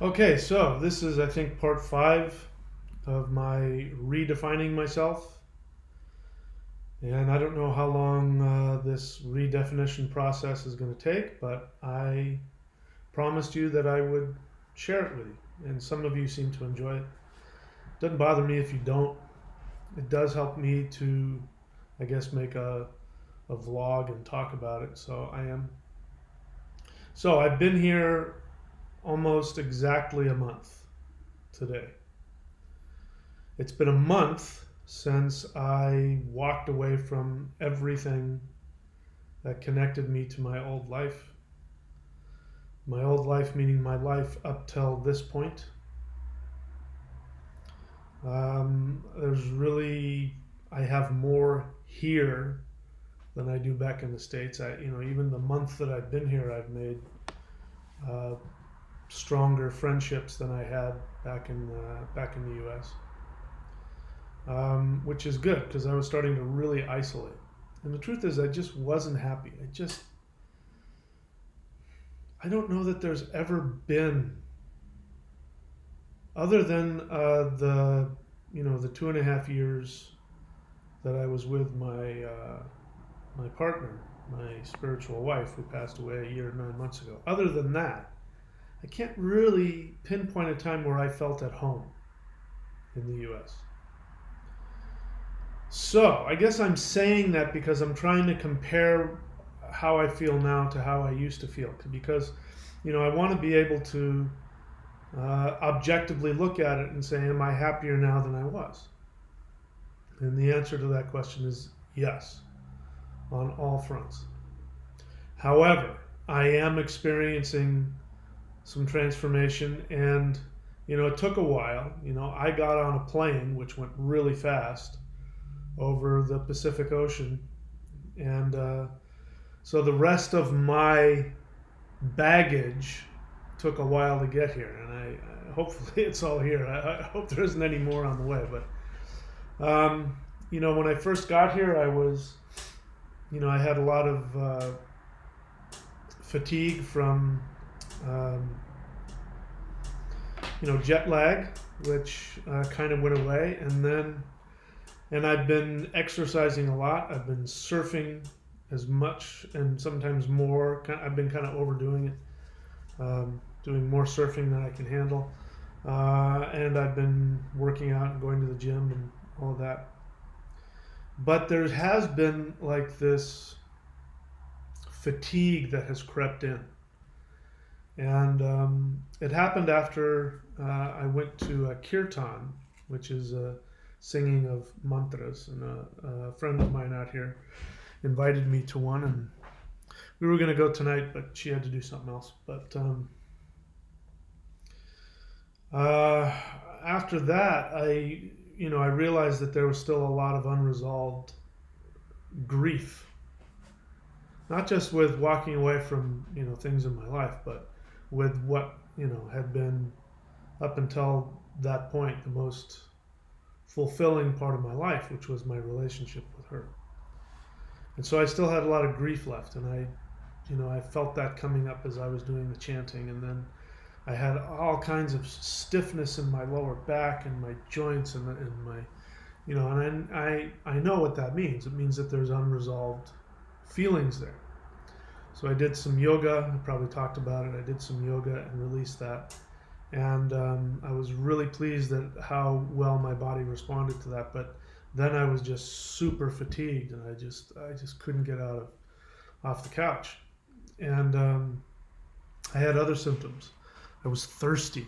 Okay, so this is, I think, part five of my redefining myself. And I don't know how long this redefinition process is going to take, but I promised you that I would share it with you. And some of you seem to enjoy it. Doesn't bother me if you don't. It does help me to, I guess, make a vlog and talk about it. So I am. So I've been here almost exactly a month today. It's been a month since I walked away from everything that connected me to my old life. My old life, meaning my life up till this point. There's really, I have more here than I do back in the States. Even the month that I've been here, I've made uh, stronger friendships than I had back in the U.S. Which is good because I was starting to really isolate. And the truth is, I just wasn't happy. I don't know that there's ever been, other than the 2.5 years that I was with my partner, my spiritual wife, who passed away a year and 9 months ago. Other than that, I can't really pinpoint a time where I felt at home in the U.S. So I guess I'm saying that because I'm trying to compare how I feel now to how I used to feel. Because, I want to be able to objectively look at it and say, am I happier now than I was? And the answer to that question is yes, on all fronts. However, I am experiencing some transformation, and it took a while. I got on a plane which went really fast over the Pacific Ocean, and so the rest of my baggage took a while to get here, and I hopefully it's all here. I hope there isn't any more on the way. But when I first got here, I had a lot of fatigue from um, jet lag, which kind of went away, and I've been exercising a lot. I've been surfing as much and sometimes more. I've been kind of overdoing it, doing more surfing than I can handle. And I've been working out and going to the gym and all of that. But there has been like this fatigue that has crept in. And it happened after I went to a kirtan, which is a singing of mantras. And a friend of mine out here invited me to one, and we were going to go tonight, but she had to do something else. But uh, after that, I realized that there was still a lot of unresolved grief, not just with walking away from things in my life, but with what had been up until that point the most fulfilling part of my life, which was my relationship with her. And so I still had a lot of grief left, and I felt that coming up as I was doing the chanting, and then I had all kinds of stiffness in my lower back and my joints and my, and I know what that means. It means that there's unresolved feelings there. So I did some yoga. I probably talked about it. I did some yoga and released that, and I was really pleased at how well my body responded to that. But then I was just super fatigued, and I just couldn't get off the couch, and I had other symptoms. I was thirsty,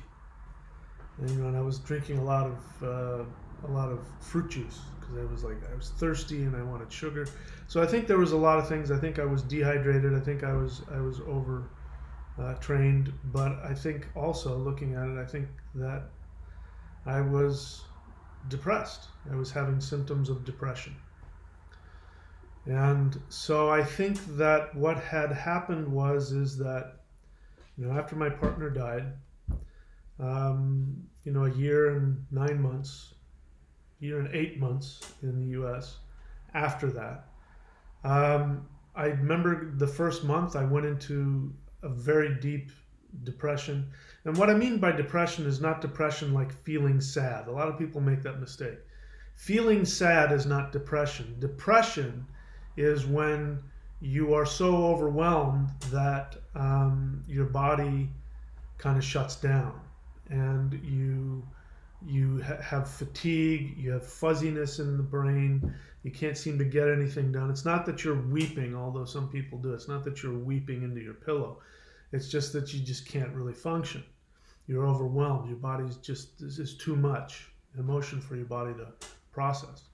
and I was drinking a lot of fruit juice because I was thirsty and I wanted sugar. So I think there was a lot of things. I think I was dehydrated. I think I was over trained, but I think also looking at it, I think that I was depressed. I was having symptoms of depression. And so I think that what had happened is that after my partner died, a year and 9 months, year and 8 months in the U.S. After that, I remember the first month I went into a very deep depression. And what I mean by depression is not depression like feeling sad. A lot of people make that mistake. Feeling sad is not depression. Depression is when you are so overwhelmed that your body kind of shuts down, and you have fatigue, you have fuzziness in the brain, you can't seem to get anything done. It's not that you're weeping, although some people do. It's not that you're weeping into your pillow. It's just that you just can't really function. You're overwhelmed. Your body's just, this is too much emotion for your body to process.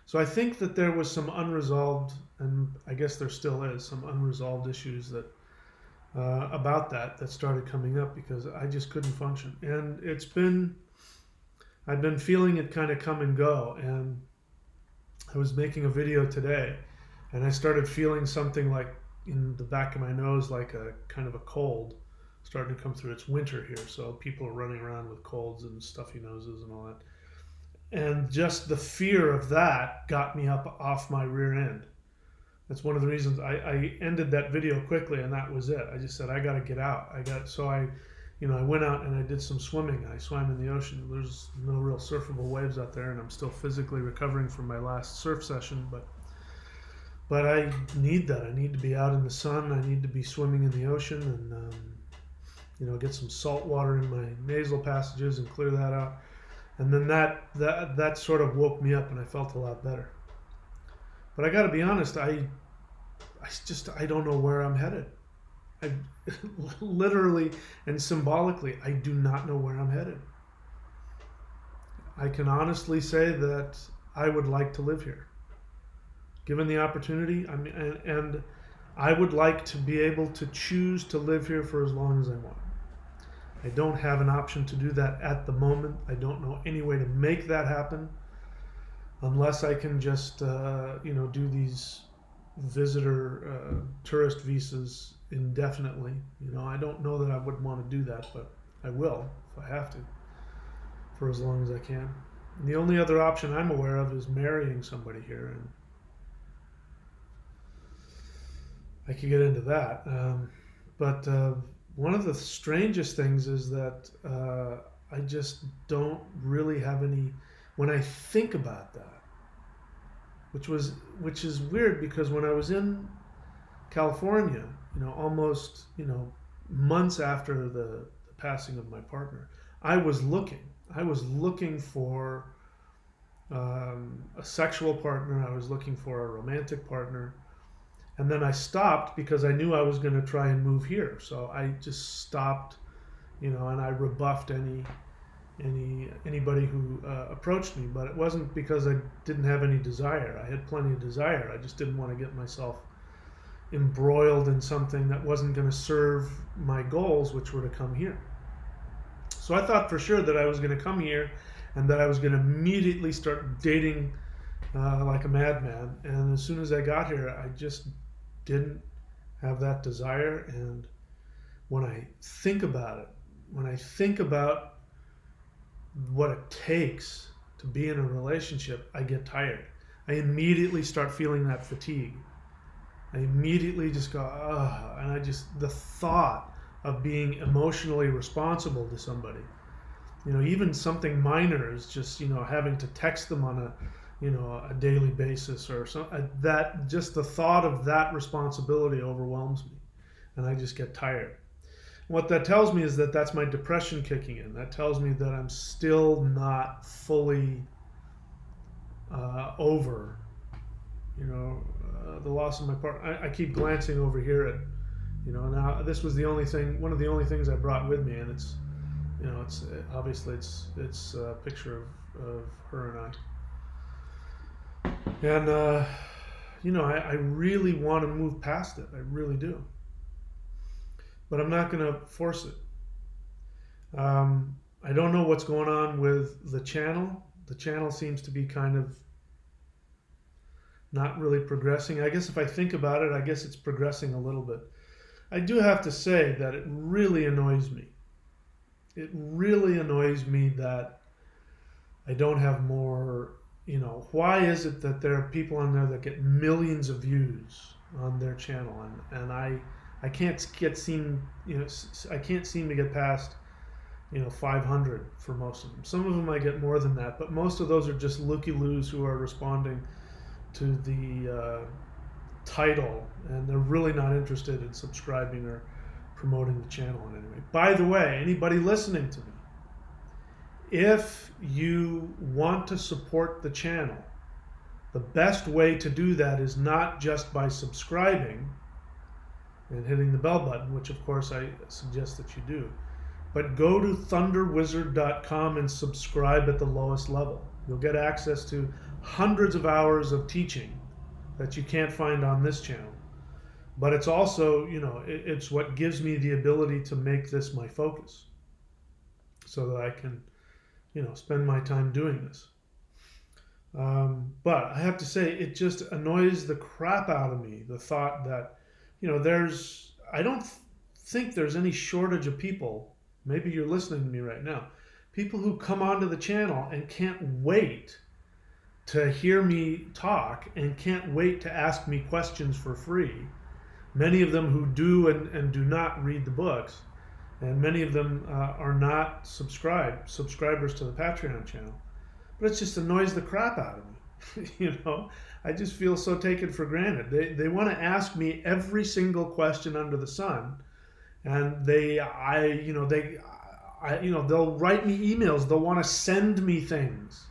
So I think that there was some unresolved, and I guess there still is some unresolved issues that about that started coming up because I just couldn't function. And I've been feeling it kind of come and go. And I was making a video today, and I started feeling something like in the back of my nose, like a kind of a cold starting to come through. It's winter here, so people are running around with colds and stuffy noses and all that. And just the fear of that got me up off my rear end. That's one of the reasons I ended that video quickly, and that was it. I just said, I got to get out. I went out and I did some swimming. I swam in the ocean. There's no real surfable waves out there, and I'm still physically recovering from my last surf session, but I need that. I need to be out in the sun. I need to be swimming in the ocean, and get some salt water in my nasal passages and clear that out. And then that sort of woke me up, and I felt a lot better. But I got to be honest, I don't know where I'm headed. I literally and symbolically, I do not know where I'm headed. I can honestly say that I would like to live here, given the opportunity. And I would like to be able to choose to live here for as long as I want. I don't have an option to do that at the moment. I don't know any way to make that happen unless I can just do these visitor tourist visas indefinitely. I don't know that I would want to do that, but I will if I have to for as long as I can. And the only other option I'm aware of is marrying somebody here, and I could get into that. But one of the strangest things is that I just don't really have any. When I think about that, which is weird, because when I was in California, almost months after the passing of my partner, I was looking for a sexual partner. I was looking for a romantic partner. And then I stopped because I knew I was going to try and move here. So I just stopped, and I rebuffed anybody who approached me. But it wasn't because I didn't have any desire. I had plenty of desire. I just didn't want to get myself embroiled in something that wasn't going to serve my goals, which were to come here. So I thought for sure that I was going to come here and that I was going to immediately start dating like a madman. And as soon as I got here, I just didn't have that desire. And when I think about what it takes to be in a relationship, I get tired. I immediately start feeling that fatigue. I immediately just go, and the thought of being emotionally responsible to somebody, even something minor is just, having to text them on a daily basis or something, that just the thought of that responsibility overwhelms me, and I just get tired. What that tells me is that that's my depression kicking in. That tells me that I'm still not fully over, the loss of my partner. I keep glancing over here at, now this was one of the only things I brought with me, and it's, it's obviously it's a picture of her and I. And, I really want to move past it. I really do. But I'm not going to force it. I don't know what's going on with the channel. The channel seems to be kind of not really progressing. I guess if I think about it, I guess it's progressing a little bit. I do have to say that it really annoys me. It really annoys me that I don't have more. Why is it that there are people on there that get millions of views on their channel, and I can't I can't seem to get past 500 for most of them. Some of them I get more than that, but most of those are just looky-loos who are responding to the title, and they're really not interested in subscribing or promoting the channel in any way. By the way, anybody listening to me, if you want to support the channel, the best way to do that is not just by subscribing and hitting the bell button, which of course I suggest that you do, but go to thunderwizard.com and subscribe at the lowest level. You'll get access to hundreds of hours of teaching that you can't find on this channel. But it's also, it's what gives me the ability to make this my focus so that I can, spend my time doing this. But I have to say, it just annoys the crap out of me, the thought that, I don't think there's any shortage of people, maybe you're listening to me right now, people who come onto the channel and can't wait to hear me talk and can't wait to ask me questions for free. Many of them who do and do not read the books, and many of them are not subscribers to the Patreon channel. But it just annoys the crap out of me. I just feel so taken for granted. They want to ask me every single question under the sun, and they'll write me emails. They'll want to send me things.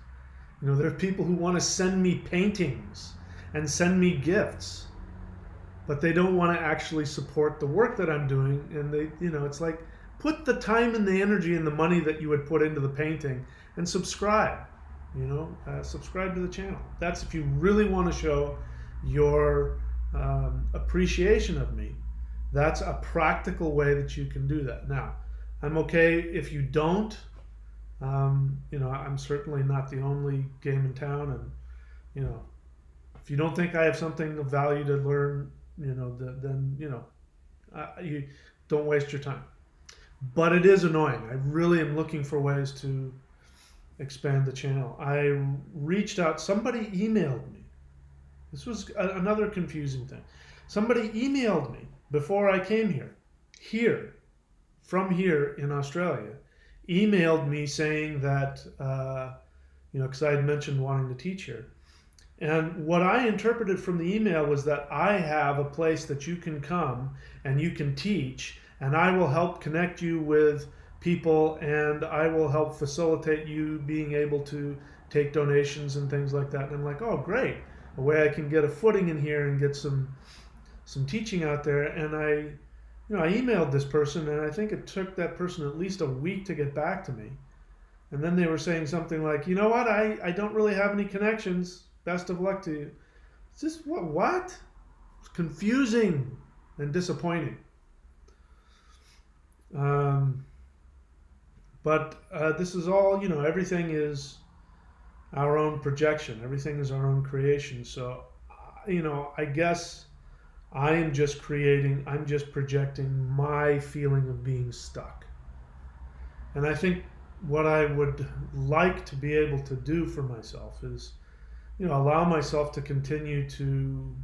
There are people who want to send me paintings and send me gifts, but they don't want to actually support the work that I'm doing. And it's like, put the time and the energy and the money that you would put into the painting and subscribe. Subscribe to the channel. That's if you really want to show your appreciation of me. That's a practical way that you can do that. Now, I'm okay if you don't. I'm certainly not the only game in town, and if you don't think I have something of value to learn, then you don't waste your time. But it is annoying. I really am looking for ways to expand the channel. I reached out. Somebody emailed me. This was another confusing thing. Somebody emailed me before I came here, from here in Australia, emailed me saying that, because I had mentioned wanting to teach here. And what I interpreted from the email was that I have a place that you can come and you can teach, and I will help connect you with people, and I will help facilitate you being able to take donations and things like that. And I'm like, oh, great. A way I can get a footing in here and get some teaching out there. And I emailed this person, and I think it took that person at least a week to get back to me. And then they were saying something like, you know what, I don't really have any connections. Best of luck to you. It's just, what? It's confusing and disappointing. But this is all, everything is our own projection. Everything is our own creation. So, I guess I'm just projecting my feeling of being stuck. And I think what I would like to be able to do for myself is, allow myself to continue to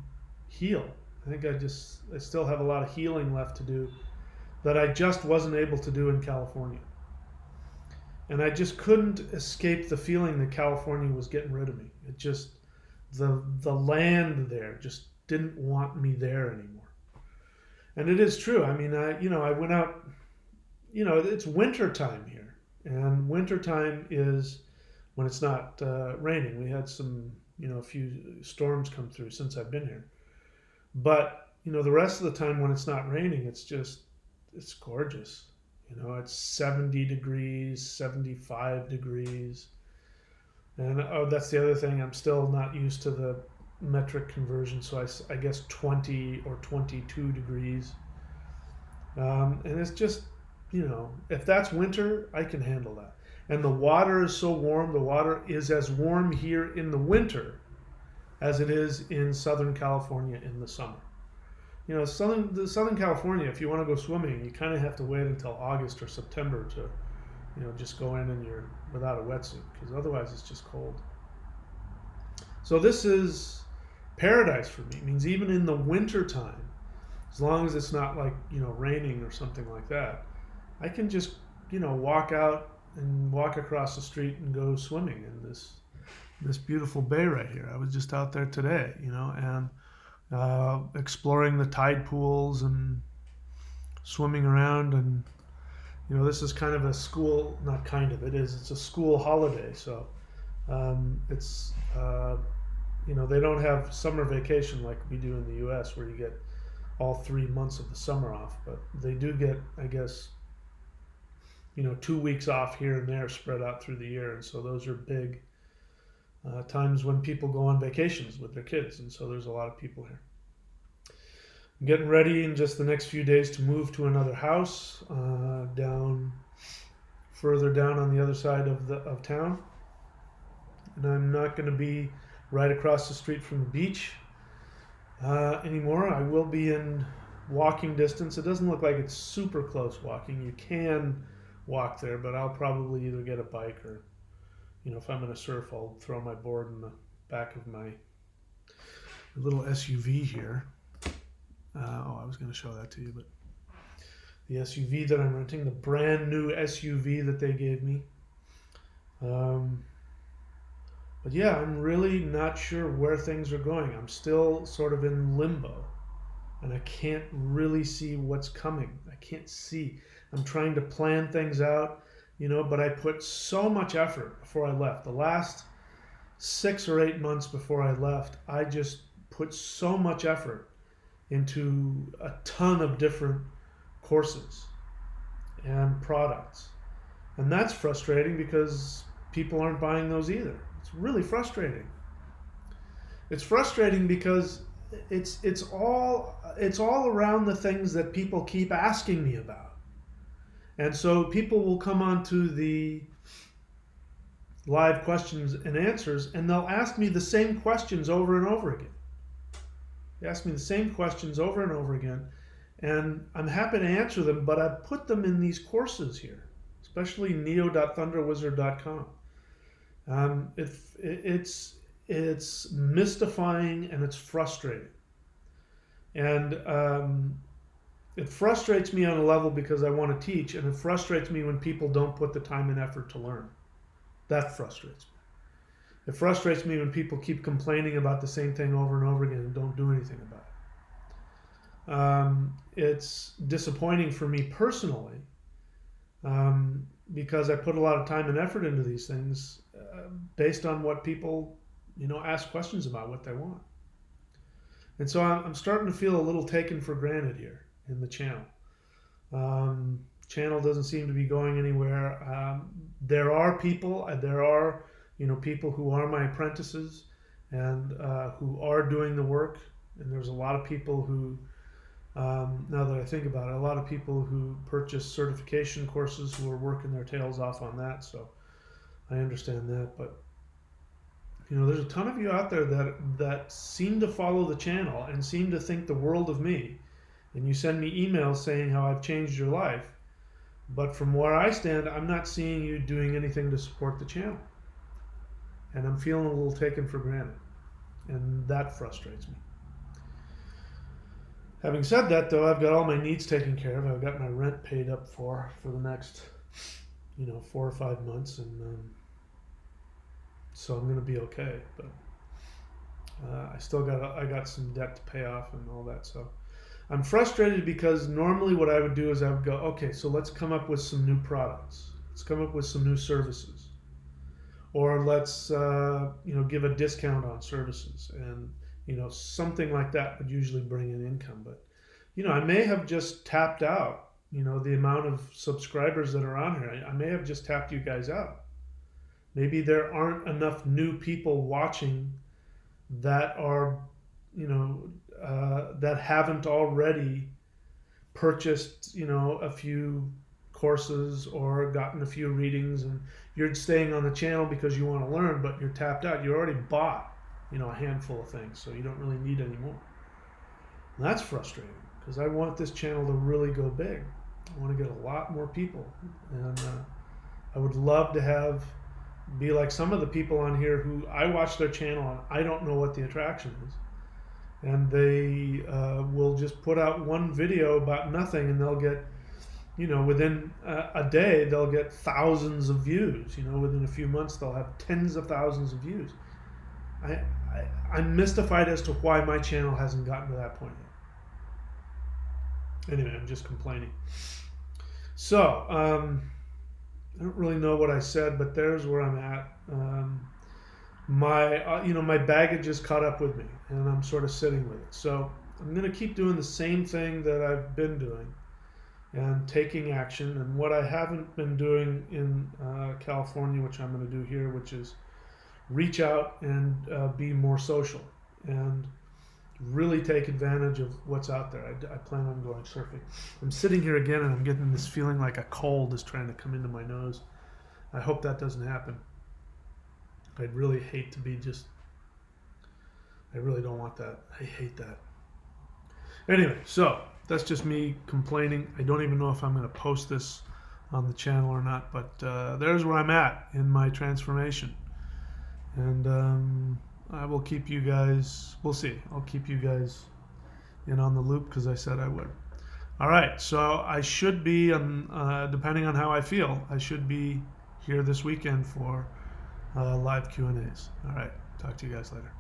heal. I think I still have a lot of healing left to do that I just wasn't able to do in California. And I just couldn't escape the feeling that California was getting rid of me. It just, the land there just didn't want me there anymore. And it is true. I mean, I went out, it's winter time here. And winter time is when it's not raining. We had some, a few storms come through since I've been here. But, the rest of the time when it's not raining, it's gorgeous. It's 70 degrees, 75 degrees. And that's the other thing. I'm still not used to the metric conversion. So I guess 20 or 22 degrees. And it's just, if that's winter, I can handle that. And the water is so warm. The water is as warm here in the winter as it is in Southern California in the summer. Southern California, if you want to go swimming, you kind of have to wait until August or September to, just go in and you're without a wetsuit, because otherwise it's just cold. So this is paradise for me. It means even in the winter time, as long as it's not like, raining or something like that, I can just, walk out and walk across the street and go swimming in this beautiful bay right here. I was just out there today, and exploring the tide pools and swimming around. And this is kind of a school, not kind of, it's a school holiday. So it's they don't have summer vacation like we do in the US, where you get all 3 months of the summer off, but they do get, I guess, 2 weeks off here and there spread out through the year. And so those are big times when people go on vacations with their kids. And so there's a lot of people here. I'm getting ready in just the next few days to move to another house further down on the other side of town. And I'm not going to be right across the street from the beach anymore. I will be in walking distance. It doesn't look like it's super close walking. You can walk there, but I'll probably either get a bike or, if I'm going to surf, I'll throw my board in the back of my little SUV here. I was going to show that to you, but the SUV that I'm renting, the brand new SUV that they gave me. But yeah, I'm really not sure where things are going. I'm still sort of in limbo, and I can't really see what's coming. I can't see. I'm trying to plan things out, but I put so much effort before I left. The last 6 or 8 months before I left, I just put so much effort into a ton of different courses and products. And that's frustrating because people aren't buying those either. It's really frustrating. It's frustrating because it's all around the things that people keep asking me about. And so people will come onto the live questions and answers, and they'll ask me the same questions over and over again. They ask me the same questions over and over again, and I'm happy to answer them, but I've put them in these courses here, especially neo.thunderwizard.com. It's mystifying and it's frustrating. And it frustrates me on a level because I want to teach, and it frustrates me when people don't put the time and effort to learn. That frustrates me. It frustrates me when people keep complaining about the same thing over and over again and don't do anything about it. It's disappointing for me personally because I put a lot of time and effort into these things based on what people, ask questions about, what they want. And so I'm starting to feel a little taken for granted here in the channel. Channel doesn't seem to be going anywhere. There are people people who are my apprentices and who are doing the work. And there's a lot of people who, now that I think about it, a lot of people who purchase certification courses who are working their tails off on that. So I understand that. But, there's a ton of you out there that seem to follow the channel and seem to think the world of me. And you send me emails saying how I've changed your life. But from where I stand, I'm not seeing you doing anything to support the channel. And I'm feeling a little taken for granted. And that frustrates me. Having said that, though, I've got all my needs taken care of. I've got my rent paid up for the next, 4 or 5 months. And so I'm going to be okay. But I got some debt to pay off and all that. So I'm frustrated because normally what I would do is I would go, okay, so let's come up with some new products. Let's come up with some new services. Or let's, give a discount on services. And, something like that would usually bring in income. But, I may have just tapped out, the amount of subscribers that are on here. I may have just tapped you guys out. Maybe there aren't enough new people watching that are, that haven't already purchased, a few courses or gotten a few readings, and you're staying on the channel because you want to learn, but you're tapped out. You already bought, a handful of things, so you don't really need any more. And that's frustrating because I want this channel to really go big. I want to get a lot more people, and I would love to be like some of the people on here who I watch their channel and I don't know what the attraction is. and they will just put out one video about nothing, and they'll get, within a day they'll get thousands of views. Within a few months they'll have tens of thousands of views. I'm mystified as to why my channel hasn't gotten to that point yet. Anyway, I'm just complaining. So I don't really know what I said, but there's where I'm at. My baggage is caught up with me, and I'm sort of sitting with it. So I'm going to keep doing the same thing that I've been doing, and taking action. And what I haven't been doing in California, which I'm going to do here, which is reach out and be more social and really take advantage of what's out there. I plan on going surfing. I'm sitting here again, and I'm getting this feeling like a cold is trying to come into my nose. I hope that doesn't happen. I'd really hate to be I really don't want that. I hate that. Anyway, so that's just me complaining. I don't even know if I'm going to post this on the channel or not, but there's where I'm at in my transformation. And I will keep you guys, we'll see. I'll keep you guys in on the loop because I said I would. All right, so I should be, depending on how I feel, I should be here this weekend for live Q&As. All right, talk to you guys later.